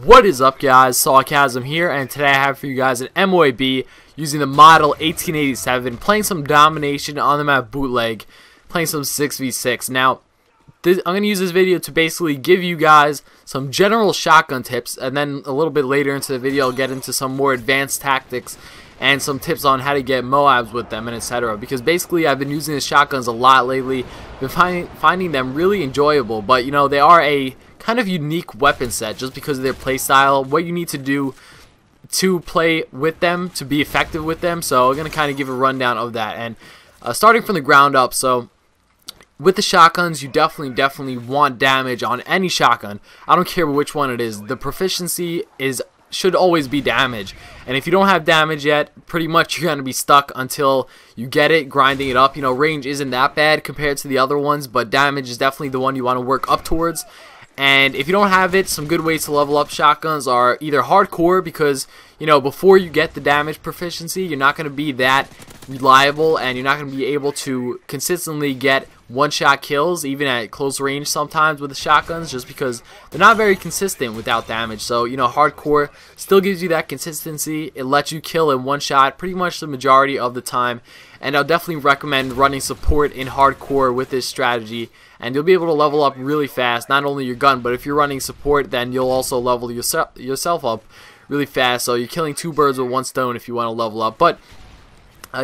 What is up, guys? Sawcasm here, and today I have for you guys an MOAB using the model 1887, playing some domination on the map bootleg, playing some 6v6. Now, I'm going to use this video to basically give you guys some general shotgun tips, and then a little bit later into the video I'll get into some more advanced tactics and some tips on how to get MOABs with them and etc. Because basically I've been using the shotguns a lot lately, been finding them really enjoyable, but you know, they are a kind of unique weapon set just because of their playstyle, what you need to do to play with them, to be effective with them. So I'm going to kind of give a rundown of that, and starting from the ground up. So with the shotguns, you definitely want damage on any shotgun. I don't care which one it is. The proficiency should always be damage, and if you don't have damage yet, pretty much you're going to be stuck until you get it, grinding it up. You know, range isn't that bad compared to the other ones, but damage is definitely the one you want to work up towards. And if you don't have it, some good ways to level up shotguns are either hardcore, because you know, before you get the damage proficiency, you're not going to be that reliable, and you're not going to be able to consistently get one-shot kills, even at close range sometimes with the shotguns, just because they're not very consistent without damage. So, you know, hardcore still gives you that consistency. It lets you kill in one shot pretty much the majority of the time, and I'll definitely recommend running support in hardcore with this strategy, and you'll be able to level up really fast, not only your gun, but if you're running support, then you'll also level yourself up really fast. So you're killing two birds with one stone if you want to level up. But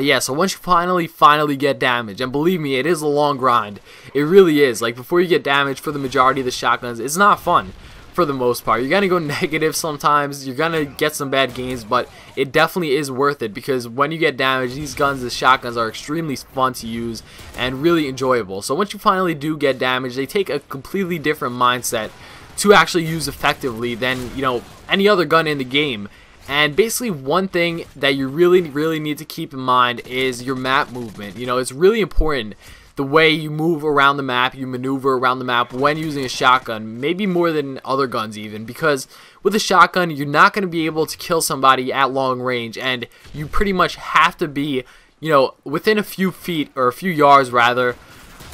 yeah, so once you finally get damage, and believe me, it is a long grind. It really is. Like, before you get damage for the majority of the shotguns, it's not fun for the most part. You're gonna go negative sometimes, you're gonna get some bad games, but it definitely is worth it, because when you get damage, these guns, the shotguns, are extremely fun to use and really enjoyable. So once you finally do get damage, they take a completely different mindset to actually use effectively than, you know, any other gun in the game. And basically, one thing that you really need to keep in mind is your map movement. You know, it's really important the way you move around the map, you maneuver around the map when using a shotgun, maybe more than other guns even, because with a shotgun, you're not going to be able to kill somebody at long range, and you pretty much have to be, you know, within a few feet, or a few yards rather,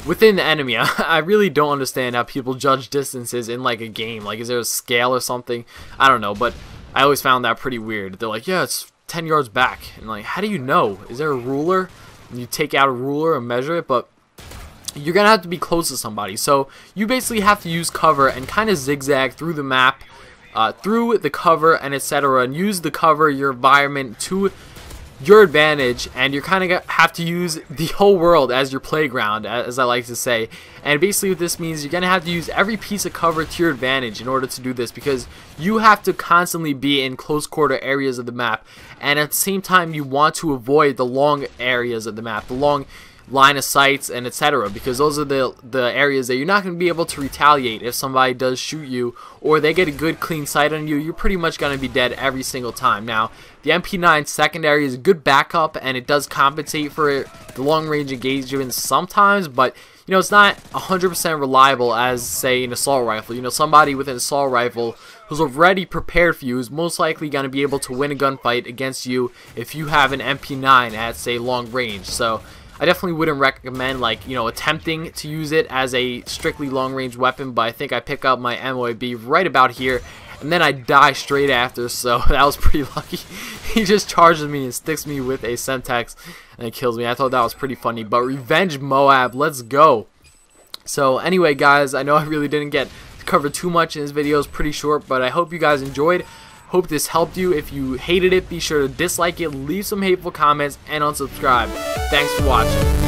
within the enemy. I really don't understand how people judge distances in like a game. Like, is there a scale or something? I don't know, but I always found that pretty weird. They're like, yeah, it's 10 yards back. And like, how do you know? Is there a ruler? And you take out a ruler and measure it, but you're going to have to be close to somebody. So you basically have to use cover and kind of zigzag through the map, through the cover and etc. And use the cover, your environment, to your advantage, and you're kind of have to use the whole world as your playground, as I like to say. And basically what this means, you're going to have to use every piece of cover to your advantage in order to do this, because you have to constantly be in close quarter areas of the map, and at the same time you want to avoid the long areas of the map, the long line of sights and etc., because those are the areas that you're not going to be able to retaliate. If somebody does shoot you or they get a good clean sight on you, you're pretty much going to be dead every single time. Now, the MP9 secondary is a good backup, and it does compensate for the long range engagement sometimes, but you know, it's not 100% reliable as, say, an assault rifle. You know, somebody with an assault rifle who's already prepared for you is most likely going to be able to win a gunfight against you if you have an MP9 at, say, long range. So I definitely wouldn't recommend, like, you know, attempting to use it as a strictly long-range weapon, but I think I pick up my MOAB right about here, and then I die straight after, so that was pretty lucky. He just charges me and sticks me with a Semtex, and it kills me. I thought that was pretty funny, but Revenge MOAB, let's go. So anyway, guys, I know I really didn't get to cover too much in this video. It's pretty short, but I hope you guys enjoyed. Hope this helped you. If you hated it, be sure to dislike it, leave some hateful comments, and unsubscribe. Thanks for watching.